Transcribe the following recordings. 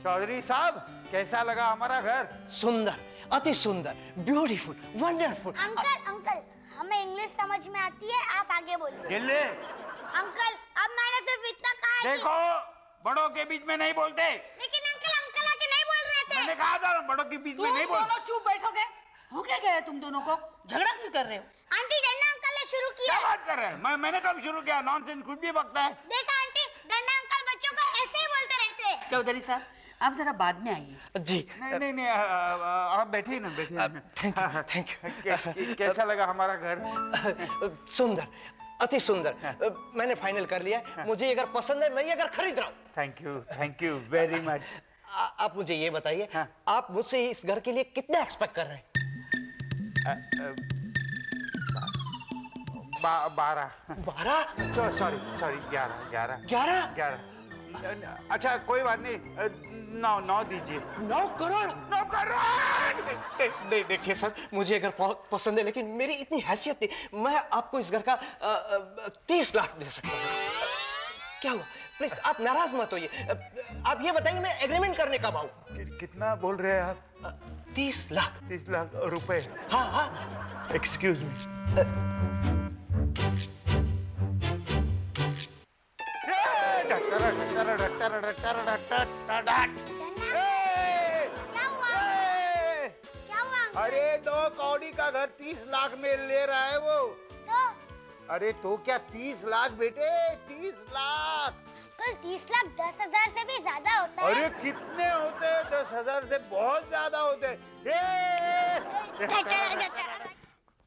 चौधरी साहब, कैसा लगा हमारा घर? सुंदर, अति सुंदर, ब्यूटीफुल, वंडरफुल। अंकल हमें इंग्लिश समझ में आती है, आप आगे बोलिए। गिल्ली, अंकल अब मैंने सिर्फ इतना कहा है देखो बड़ों के बीच में नहीं बोलते। लेकिन अंकल आके नहीं बोल रहे थे। मैंने कहा था बड़ों के बीच में नहीं बोलते। दोनों चुप बैठोगे? हो क्या गया तुम दोनों को? झगड़ा क्यों कर रहे हो? आंटी डंडा अंकल ने शुरू किया। क्या बात कर रहे हैं? मैंने कब शुरू किया? नॉनसेंस खुद भी बकता है। देखा आंटी, डंडा अंकल बच्चों को ऐसे ही बोलते रहते हैं। चौधरी साहब, आप जरा बाद में आइए। जी नहीं, आप बैठिए ना, बैठिए। Thank you. कैसा लगा हमारा घर? सुंदर, अति सुंदर। मैंने फाइनल कर लिया है। मुझे ये घर पसंद है, मैं ये घर खरीद रहा हूँ। Thank you very much. आप मुझे ये बताइए, हाँ। आप मुझसे इस घर के लिए कितना एक्सपेक्ट कर रहे हैं? 12। 12? सॉरी 11। 11? अच्छा कोई बात नहीं, 9 दीजिए। 9 करोड़? 9 करोड़। देखिए सर, मुझे घर बहुत पसंद है, लेकिन मेरी इतनी हैसियत नहीं। मैं आपको इस घर का 30 लाख दे सकता हूँ। क्या हुआ? प्लीज आप नाराज मत होइए। आप ये बताइए, मैं एग्रीमेंट करने कब आऊँ? कितना बोल रहे हैं आप? 30 लाख। 30 लाख रुपए? हाँ। Excuse me. क्या हुआ? क्या हुआ अंकल? अरे 2 कौड़ी का घर 30 लाख में ले रहा है वो। तो अरे तो क्या 30 लाख बेटे, 30 लाख। कल 30 लाख 10,000 से भी ज्यादा होता है। अरे कितने होते हैं? 10,000 से बहुत ज्यादा होते हैं।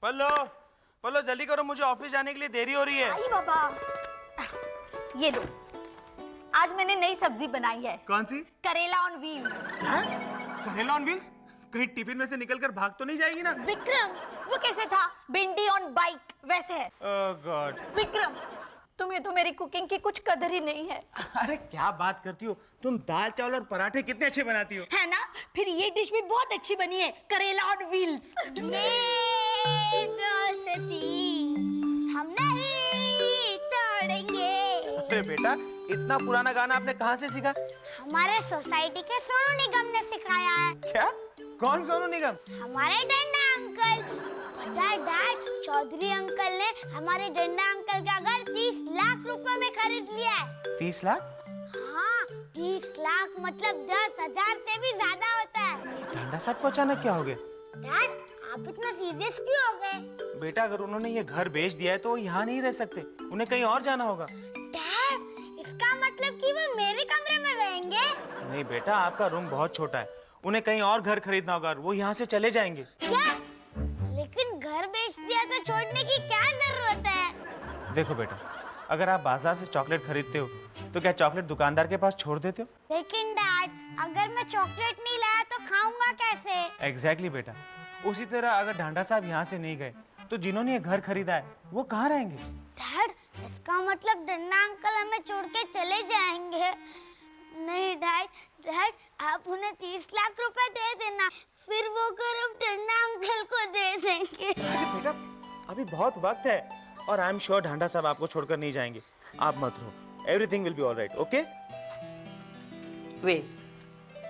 पल्लो जल्दी करो, मुझे ऑफिस जाने के लिए देरी हो रही है। आई बाबा, ये लो, आज मैंने नई सब्जी बनाई है। कौन सी? करेला ऑन व्हील। करेला ऑन व्हील्स? कहीं टिफिन में से निकलकर भाग तो नहीं जाएगी ना? विक्रम, वो कैसे था? भिंडी ऑन बाइक वैसे है। ओह गॉड। विक्रम, तुम्हें तो मेरी कुकिंग की कुछ कदर ही नहीं है। अरे क्या बात करती हो तुम? दाल चावल और पराठे कितने अच्छे बनाती हो। है ना? फिर ये डिश भी बहुत अच्छी बनी है, करेला ऑन व्हील्स। हम नहीं तोड़ेंगे। अरे बेटा, इतना पुराना गाना आपने कहाँ से सीखा? हमारे सोसाइटी के सोनू निगम ने सिखाया है। क्या? कौन सोनू निगम? हमारे डंडा अंकल। पता है डैड, चौधरी अंकल ने हमारे डंडा अंकल का घर 30 लाख रुपए में खरीद लिया है। 30 लाख? हाँ, 30 लाख मतलब 10,000 से भी ज्यादा होता है। डंडा साहब को अचानक क्या हो गया? डैड, आप इतना सीरियस क्यों हो गए? बेटा, अगर उन्होंने ये घर बेच दिया है तो वो यहाँ नहीं रह सकते, उन्हें कहीं और जाना होगा। डैड, इसका मतलब कि वो मेरे कमरे में रहेंगे? नहीं बेटा, आपका रूम बहुत छोटा है, उन्हें कहीं और घर खरीदना होगा, वो यहाँ से चले जाएंगे। क्या? लेकिन घर बेच दिया तो छोड़ने की क्या जरूरत है? देखो बेटा, अगर आप बाजार से चॉकलेट खरीदते हो तो क्या चॉकलेट दुकानदार के पास छोड़ देते हो? लेकिन डैड, अगर मैं चॉकलेट नहीं लाया तो खाऊंगा कैसे? एग्जैक्टली बेटा, उसी तरह अगर ढांडा साहब यहाँ से नहीं गए तो जिन्होंने ये घर खरीदा है वो कहाँ रहेंगे? डैड, इसका मतलब डंडा अंकल हमें छोड़ के चले जाएंगे। नहीं डैड, आप उन्हें 30 लाख रुपए दे देना, फिर वो घर हम डंडा अंकल को दे देंगे। अरे बेटा, अभी बहुत वक्त है और आई एम श्योर ढांडा साहब आपको छोड़कर नहीं जाएंगे। आप मत रो, everything will be alright, okay? वे,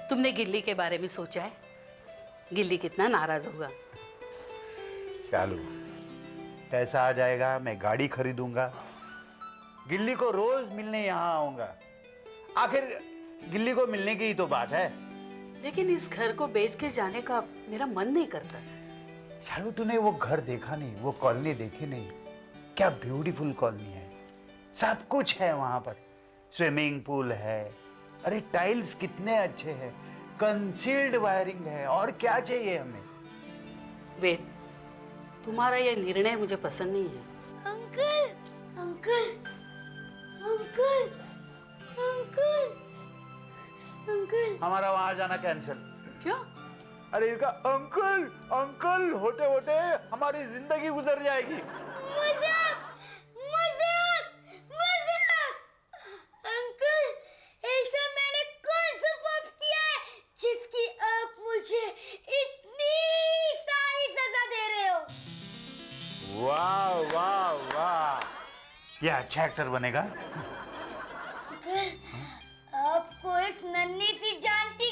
तुमने गिल्ली के बारे में सोचा है? गिल्ली कितना नाराज होगा। चालू पैसा आ जाएगा, मैं गाड़ी खरीदूंगा, गिल्ली को रोज मिलने यहाँ आऊंगा। आखिर गिल्ली को मिलने की ही तो बात है। लेकिन इस घर को बेच के जाने का मेरा मन नहीं करता। चालू, तूने वो घर देखा नहीं, वो कॉलोनी देखी नहीं? क्या ब्यूटीफुल कॉलोनी है, सब कुछ है वहां पर। स्विमिंग पूल है, अरे टाइल्स कितने अच्छे हैं, कंसील्ड वायरिंग है, और क्या चाहिए हमें? वेद, तुम्हारा यह निर्णय मुझे पसंद नहीं है। Uncle, uncle, uncle, uncle, uncle. हमारा वहां जाना कैंसिल। क्यों? अरे इसका अंकल अंकल होते होते हमारी जिंदगी गुजर जाएगी। मजाक, मजाक, मजाक। अंकल, ऐसा मैंने कौन सा पाप किया है जिसकी आप मुझे इतनी सारी सजा दे रहे हो? वाह वाह वाह, ये अच्छा एक्टर बनेगा। आपको इस नन्ही सी जान की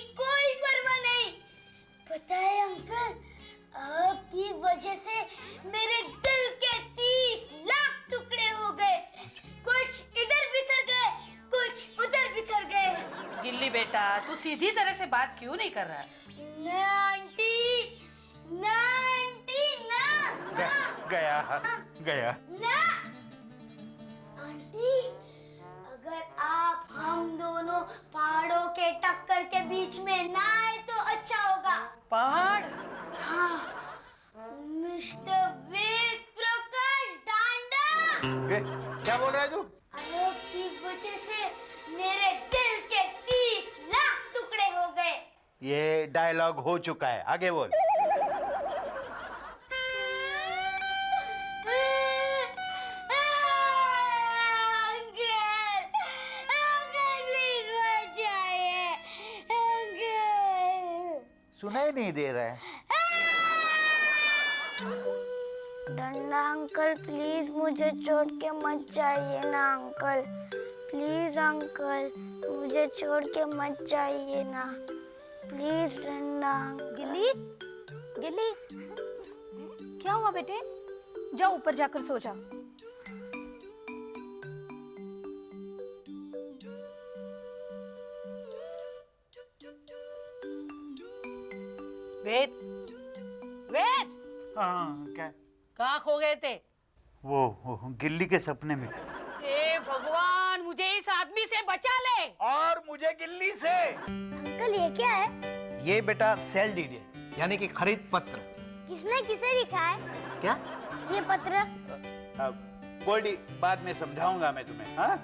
बेटा, तू सीधी तरह से बात क्यों नहीं कर रहा है? ना आंटी, ना आंटी, ना गया गया। ना आंटी, अगर आप हम दोनों पहाड़ों के टक्कर के बीच में ना आए तो अच्छा होगा। पहाड़? हाँ, मिस्टर वेद प्रकाश डांडा। क्या बोल रहा है तू? आलोक की वजह से मेरे दिल के 30 लाख टुकड़े हो गए। ये डायलॉग हो चुका है, आगे बोल। सुनाई नहीं दे रहा है। डंडा अंकल, प्लीज मुझे छोड़ के मत जाइए ना अंकल। प्लीज अंकल, मुझे छोड़ के मत जाइए ना। प्लीज डंडा। गिल्ली, गिल्ली, क्या हुआ बेटे? जाओ ऊपर जाकर सो जाओ। वेद, वेद, हाँ क्या? कहाँ खो गए थे? वो गिल्ली के सपने में। हे भगवान, मुझे इस आदमी से बचा ले। और मुझे गिल्ली से। अंकल ये क्या है? ये बेटा सेल डीड है, यानी कि खरीद पत्र। किसने किसे लिखा है क्या? ये पत्र? गोल्डी, बाद में समझाऊंगा मैं तुम्हें। हाँ?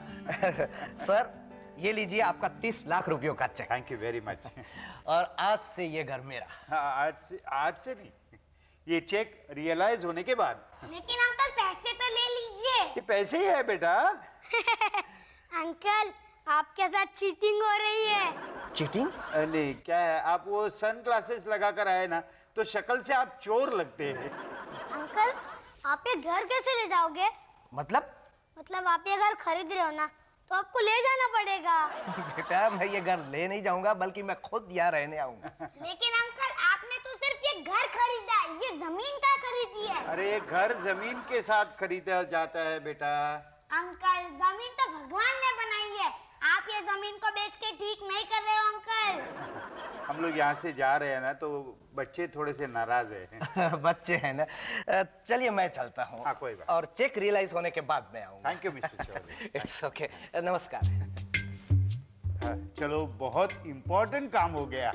सर, ये लीजिए आपका 30 लाख रुपयों का cheque. Thank you very much. और आज से ये घर मेरा। आज से नहीं, ये चेक रियलाइज होने के बाद। लेकिन अंकल पैसे तो ले लीजिए। ये पैसे ही है बेटा। अंकल, आपके साथ चीटिंग हो रही है। चीटिंग? नहीं, क्या है, आप वो सन ग्लासेस लगा कर आए ना, तो शक्ल से आप चोर लगते हैं। अंकल, आप ये घर कैसे ले जाओगे? मतलब आप ये घर खरीद रहे हो ना, तो आपको ले जाना पड़ेगा। बेटा, मैं ये घर ले नहीं जाऊंगा, बल्कि मैं खुद यहाँ रहने आऊंगा। लेकिन अंकल, आपने तो सिर्फ ये घर खरीदा है, ये जमीन क्या खरीदी है? अरे घर जमीन के साथ खरीदा जाता है बेटा। अंकल, जमीन तो भगवान ने बनाई है। आप ये जमीन को बेच के ठीक नहीं कर रहे हो अंकल। हम लोग यहाँ से जा रहे हैं ना, तो बच्चे थोड़े से नाराज हैं। बच्चे हैं ना। चलिए मैं चलता हूँ। हाँ, कोई बात। और चेक रियलाइज होने के बाद मैं आऊंगा। Thank you mister Chaudhary. It's okay. नमस्कार। हाँ, चलो, बहुत इम्पोर्टेंट काम हो गया।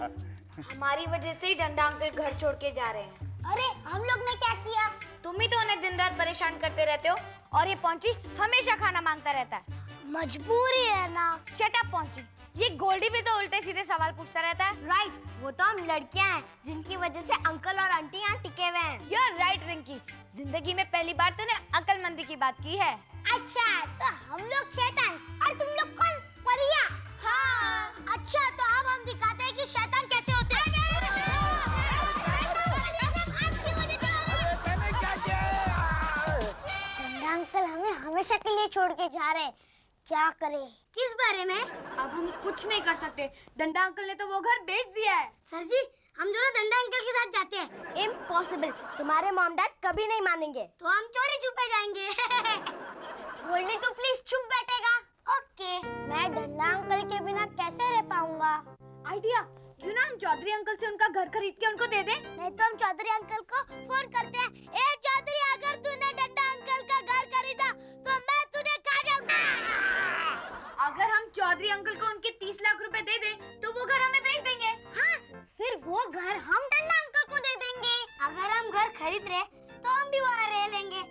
हमारी वजह से ही डंडा अंकल घर छोड़ के जा रहे हैं। अरे, हम लोग ने क्या किया? तुम ही तो उन्हें दिन रात परेशान करते रहते हो, और ये पहुंची हमेशा खाना मांगता रहता है। मजबूरी है ना। शट अप पहुंची। ये गोल्डी भी तो उल्टे सीधे सवाल पूछता रहता है। राइट, वो तो हम लड़कियां हैं जिनकी वजह से अंकल और आंटी यहाँ टिके हुए हैं। यू आर राइट रिंकी, जिंदगी में पहली बार तूने अक्लमंदी की बात की है। अच्छा, तो हम लोग शैतान और तुम लोग कौन? परियां? हाँ। अच्छा, तो अब हम दिखाते हैं कि शैतान कैसे होते हैं। अंकल हमें हमेशा के लिए छोड़ के जा रहे हैं, क्या करें? किस बारे में? अब हम कुछ नहीं कर सकते, डंडा अंकल ने तो वो घर बेच दिया है। सर जी, हम दोनों डंडा अंकल के साथ जाते हैं। इम्पॉसिबल, तुम्हारे मॉम डैड कभी नहीं मानेंगे। तो हम चोरी छुपे जाएंगे। गोल्डी तो प्लीज चुप बैठेगा। ओके, मैं डंडा अंकल के बिना कैसे रह पाऊंगा? आइडिया, क्यों ना हम चौधरी अंकल से उनका घर खरीद के उनको दे दें? नहीं तो हम चौधरी अंकल को फोन करते हैं। ए चौधरी, अगर तूने डंडा अंकल का घर खरीदा तो मैं तुझे खा जाऊंगा। अगर हम चौधरी अंकल को उनके 30 लाख रुपए दे दें, तो वो घर हमें बेच देंगे। हाँ, फिर वो घर हम डंडा अंकल को दे देंगे। अगर हम घर खरीद रहे तो हम भी वहाँ रह लेंगे।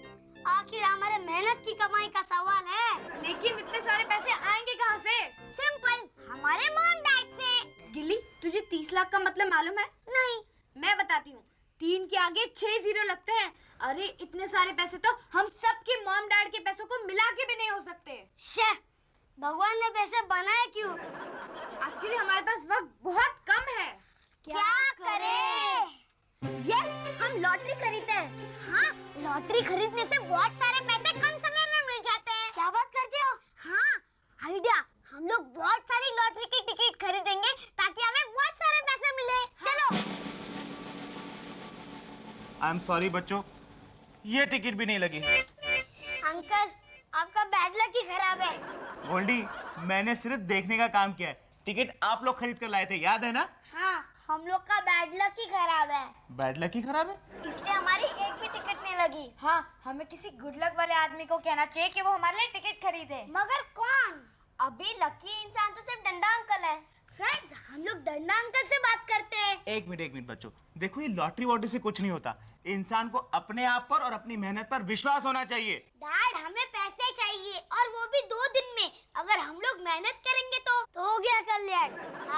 आखिर हमारे मेहनत की कमाई का सवाल है। लेकिन इतने सारे पैसे आएंगे कहाँ से? सिंपल, हमारे मॉम डैड से। गिल्ली, तुझे 30 लाख का मतलब मालूम है? नहीं। मैं बताती हूँ, 3 के आगे 6 जीरो लगते हैं। अरे इतने सारे पैसे तो हम सबके मॉम डैड के पैसों को मिला के भी नहीं हो सकते। शे, भगवान ने पैसे बनाए क्यों? एक्चुअली हमारे पास वक्त बहुत कम है। क्या करें? यस, हम लॉटरी खरीदते हैं। हाँ, लॉटरी खरीदने से बहुत सारे पैसे कम समय में मिल जाते हैं। क्या बात करते हो? हाँ, आइडिया, हम लोग बहुत सारी लॉटरी की टिकट खरीदेंगे ताकि हमें बहुत सारे पैसे मिले। चलो। आई एम सॉरी बच्चों, ये टिकट भी नहीं लगी। अंकल, आपका बैड लक ही खराब है। गोल्डी, मैंने सिर्फ देखने का काम किया है, टिकट आप लोग खरीद कर लाए थे, याद है ना? हाँ, हम लोग का बैड लक ही खराब है, बैड लक ही खराब है। इसलिए हमारी एक भी टिकट नहीं लगी। हाँ, हमें किसी गुड लक वाले आदमी को कहना चाहिए कि वो हमारे लिए टिकट खरीदे। मगर कौन? अभी लकी इंसान तो सिर्फ डंडा अंकल है। फ्रेंड्स, हम लोग डंडा अंकल से बात करते हैं। एक मिनट बच्चों, देखो ये लॉटरी वॉटरी से कुछ नहीं होता। इंसान को अपने आप पर और अपनी मेहनत पर विश्वास होना चाहिए। डैड, हमें पैसे चाहिए और वो भी 2 दिन में। अगर हम लोग मेहनत करेंगे तो हो गया कल्याण।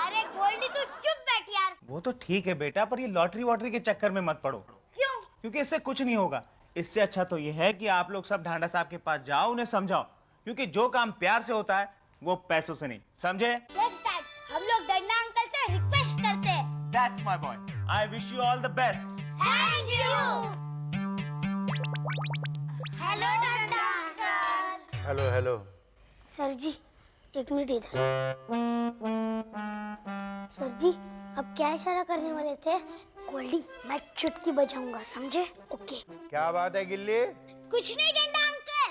अरे गोल्डी, तू चुप बैठ यार। वो तो ठीक है बेटा, पर ये लॉटरी वॉटरी के चक्कर में मत पड़ो, क्यों? क्योंकि इससे कुछ नहीं होगा। इससे अच्छा तो ये है कि आप लोग सब ढांडा साहब के पास जाओ, उन्हें समझाओ, क्योंकि जो काम प्यार से होता है वो पैसों से नहीं, समझे? यस डैड, हम लोग डंडा अंकल से रिक्वेस्ट करते हैं। That's my boy. I wish you all the best. Thank you. Hello डंडा अंकल। Hello hello. सर जी, 1 मिनट इधर। सर जी, अब क्या इशारा करने वाले थे? गोल्डी, मैं चुटकी बजाऊंगा, समझे? ओके। क्या बात है गिल्ली? कुछ नहीं डंडा अंकल।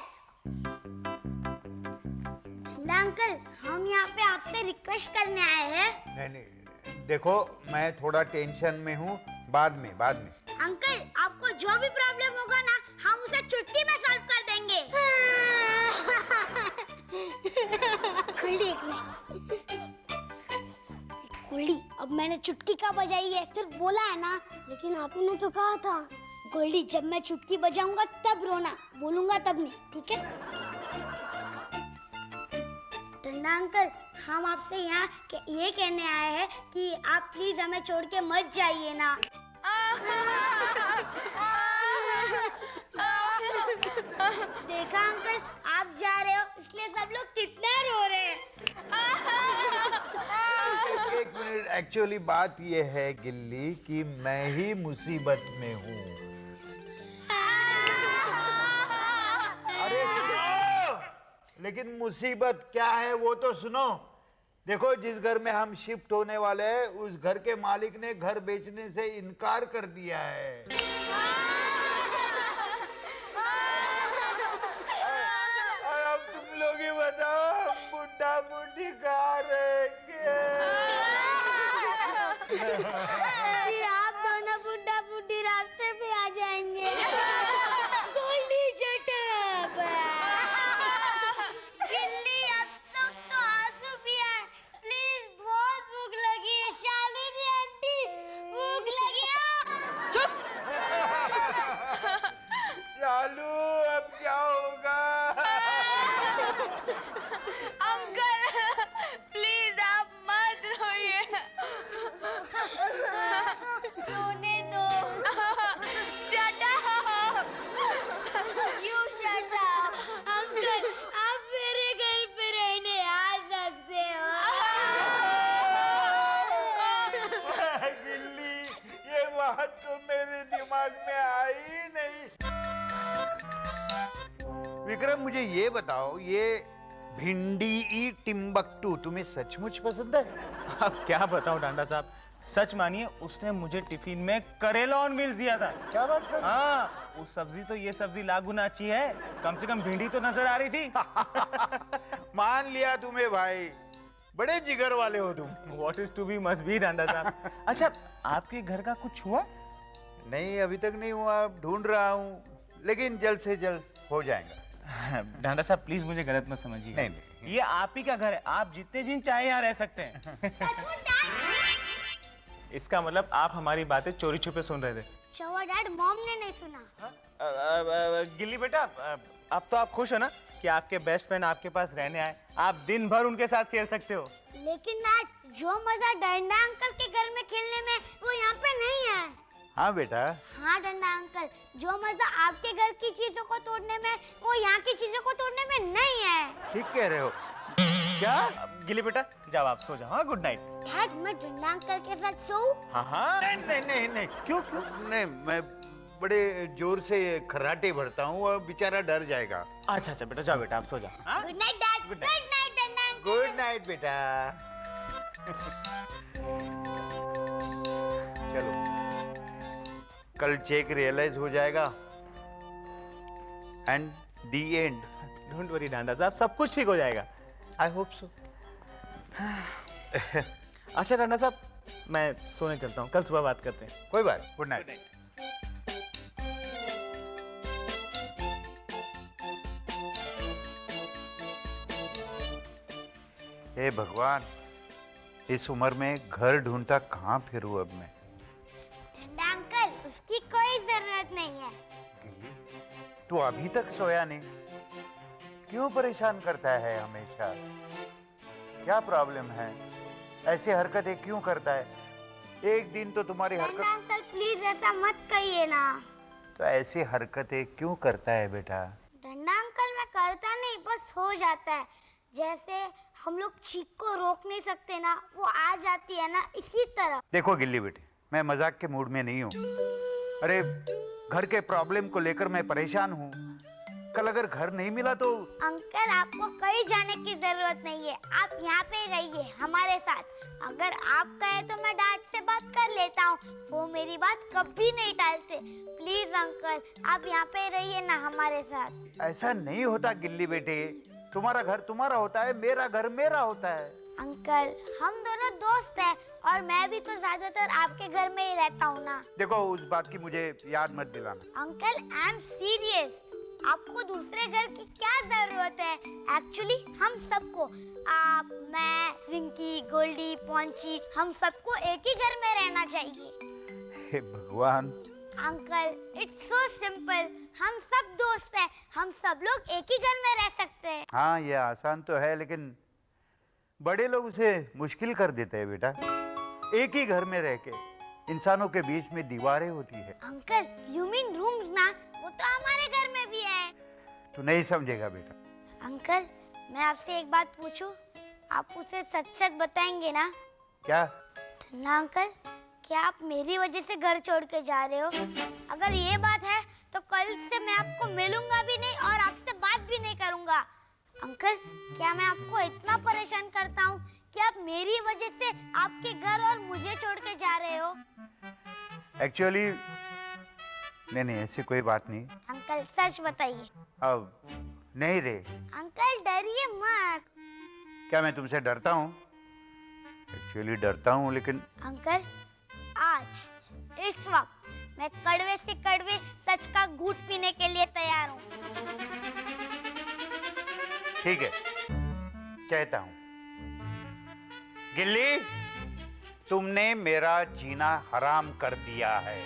डंडा अंकल, हम यहाँ पे आपसे रिक्वेस्ट करने आए हैं। नहीं, देखो मैं थोड़ा टेंशन में हूँ, बाद में। अंकल, आपको जो भी प्रॉब्लम होगा ना, हम उसे चुटकी में सॉल्व कर देंगे। गोल्डी, 1 मिनट। गोल्डी, अब मैंने चुटकी का बजाई है, सिर्फ बोला है ना, लेकिन आपने तो कहा था। गोल्डी, जब मैं चुटकी बजाऊंगा तब रोना, बोलूंगा तब नहीं, ठीक है? डंडा अंकल, हम आपसे यहाँ ये कहने आए हैं कि आप प्लीज हमें छोड़ के मत जाइए ना। देखा अंकल, आप जा रहे हो इसलिए सब लोग कितना रो रहे हैं। एक मिनट, एक्चुअली बात ये है गिल्ली कि मैं ही मुसीबत में हूँ। अरे सुनो, लेकिन मुसीबत क्या है वो तो सुनो। देखो, जिस घर में हम शिफ्ट होने वाले हैं उस घर के मालिक ने घर बेचने से इनकार कर दिया है। और अब तुम लोग ही बताओ, हम बुढ़ा बुढ़ी कहाँ रहेंगे? आप दोनों बुढ़ा बुढ़ी रास्ते पे आ जाएंगे। Goldy, shut up। गिल्ली, अब तक तो आंसू भी आए। प्लीज, बहुत भूख लगी है। शालू जी आंटी, भूख लगी है। चुप। चालू, अब क्या होगा? अंकल, प्लीज आप मत रोइए। रोने दो। Shut up. You shut up. Uncle, आप मेरे घर पे रहने आ सकते हो। गिल्ली, ये बात तो मेरे दिमाग में आई नहीं। विक्रम, मुझे ये बताओ, ये भिंडी ई टिम्बकटू तुम्हें सचमुच पसंद है? अब क्या बताऊं डांडा साहब, सच मानिए उसने मुझे टिफिन में करेला ऑन व्हील्स दिया था। क्या बात कर? हाँ, वो सब्जी तो ये सब्जी लागुना अच्छी है, कम से कम भिंडी तो नजर आ रही थी। मान लिया तुम्हें भाई, बड़े जिगर वाले हो तुम। What is to be must be डांडा साहब। अच्छा, आपके घर का कुछ हुआ? नहीं, अभी तक नहीं हुआ, ढूंढ रहा हूँ, लेकिन जल्द से जल्द हो जाएगा। डांडा साहब प्लीज मुझे गलत मत समझिए। नहीं। ये आप ही का घर है, आप जितने दिन चाहे यहाँ रह सकते हैं। इसका मतलब आप हमारी बातें चोरी छुपे सुन रहे थे। चवा डैड, मॉम ने नहीं सुना। गिल्ली बेटा, अब तो आप खुश हो ना कि आपके बेस्ट फ्रेंड आपके पास रहने आए, आप दिन भर उनके साथ खेल सकते हो। लेकिन डैड, जो मजा डंडा अंकल के घर में खेलने में वो यहाँ पे नहीं है। हाँ बेटा। हाँ डंडा अंकल, जो मजा आपके घर की चीजों को तोड़ने में वो यहाँ की चीजों को तोड़ने में नहीं है। ठीक कह रहे हो। क्या? गिल्ली बेटा, जाओ आप सो जाओ। हाँ, गुड नाइट। डैड, मैं डंडा अंकल के साथ सोऊं? हाँ। नहीं। क्यों? नहीं, मैं बड़े जोर से खर्राटे भरता हूँ और बेचारा डर जाएगा। अच्छा बेटा, जाओ बेटा, आप सो जाओ। हाँ? Good night dad. Good night Danda uncle. Good night बेटा। चलो, कल चेक रियलाइज हो जाएगा and the end. Don't worry Danda साहब, सब कुछ ठीक हो जाएगा। I hope so. अच्छा राणा साहब, मैं सोने चलता हूँ, कल सुबह बात करते हैं। कोई बात, गुड नाइट। हे भगवान, इस उम्र में घर ढूंढता कहाँ फिरूं अब मैं। ठंडा अंकल, उसकी कोई जरूरत नहीं है। तू अभी तक सोया नहीं? क्यों परेशान करता है हमेशा? क्या प्रॉब्लम है? ऐसी हरकतें क्यों करता है? एक दिन तो तुम्हारी ठंडा हरकत अंकल प्लीज ऐसा मत कहिए ना। तो ऐसी हरकतें क्यों करता है बेटा? ठंडा अंकल मैं करता नहीं, बस हो जाता है। जैसे हम लोग छींक को रोक नहीं सकते ना, वो आ जाती है ना, इसी तरह। देखो गिल्ली बेटे, मैं मजाक के मूड में नहीं हूँ। अरे घर के प्रॉब्लम को लेकर मैं परेशान हूँ। कल अगर घर नहीं मिला तो? अंकल आपको कहीं जाने की जरूरत नहीं है, आप यहाँ पे रहिए हमारे साथ। अगर आप कहे तो मैं डैड से बात कर लेता हूँ, वो मेरी बात कभी नहीं टालते। प्लीज अंकल, आप यहाँ पे रहिए ना हमारे साथ। ऐसा नहीं होता गिल्ली बेटे, तुम्हारा घर तुम्हारा होता है, मेरा घर मेरा होता है। अंकल हम दोनों दोस्त हैं, और मैं भी तो ज्यादातर आपके घर में ही रहता हूँ ना। देखो उस बात की मुझे याद मत दिलाना। अंकल आई एम सीरियस, आपको दूसरे घर की क्या जरूरत है? एक्चुअली हम सबको, आप, मैं, रिंकी, गोल्डी, पॉन्ची, हम सबको एक ही घर में रहना चाहिए। हे भगवान। अंकल इट्स सो सिंपल, हम सब दोस्त हैं, हम सब लोग एक ही घर में रह सकते हैं। हाँ ये आसान तो है, लेकिन बड़े लोग उसे मुश्किल कर देते हैं बेटा। एक ही घर में रह के इंसानों के बीच में दीवारें होती है। अंकल यू मीन रूम्स ना, वो तो हमारे घर में भी है। तू नहीं समझेगा बेटा। अंकल मैं आपसे एक बात पूछूं, आप उसे सच सच बताएंगे ना? क्या? ना अंकल, क्या आप मेरी वजह से घर छोड़ के जा रहे हो? अगर ये बात है तो कल से मैं आपको मिलूंगा भी नहीं और आपसे बात भी नहीं करूंगा। अंकल क्या मैं आपको इतना परेशान करता हूँ कि आप मेरी वजह से आपके घर और मुझे छोड़ के जा रहे हो? एक्चुअली नहीं, ऐसी कोई बात नहीं। अंकल सच बताइए। अब नहीं रे। अंकल डरिए मत। क्या मैं तुमसे डरता हूँ? एक्चुअली डरता हूँ, लेकिन अंकल आज इस वक्त मैं कड़वे से कड़वे सच का घूंट पीने के लिए तैयार हूँ। ठीक है, कहता हूँ। गिल्ली, तुमने मेरा जीना हराम कर दिया है।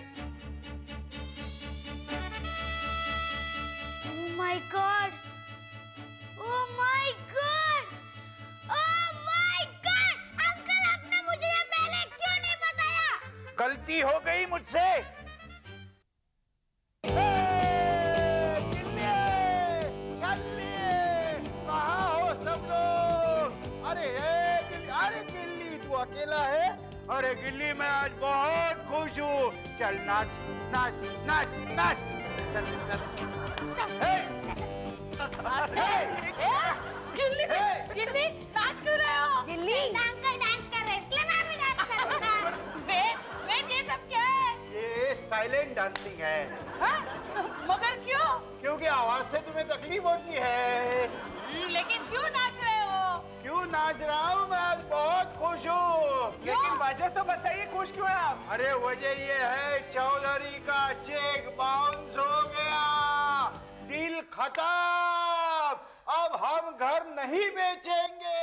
Oh my God! Oh my God! Oh my God! Uncle आपने मुझे ये पहले क्यों नहीं बताया? गलती हो गई मुझसे। कहाँ हो सब लोग? अरे गिल्ली तू अकेला है? अरे गिल्ली मैं आज बहुत खुश हूँ। चल नाच नाच नाच नाच। चल गिल्ली, गिल्ली नाच क्यों रहे हो? गिल्ली अंकल डांस कर रहे हैं, इसलिए मैं भी डांस करूँगा। वेट ये सब क्या है? ये साइलेंट डांसिंग है। हाँ? मगर क्यों? क्योंकि आवाज से तुम्हें तकलीफ होती है। लेकिन क्यों नाच रहे हो? क्यों नाच रहा हूँ? मैं आज बहुत खुश हूँ। लेकिन वजह तो बताइए, खुश क्यों है आप? अरे वजह ये है, चौधरी का चेक बाउंस हो गया। डील खत्म। अब हम घर नहीं बेचेंगे।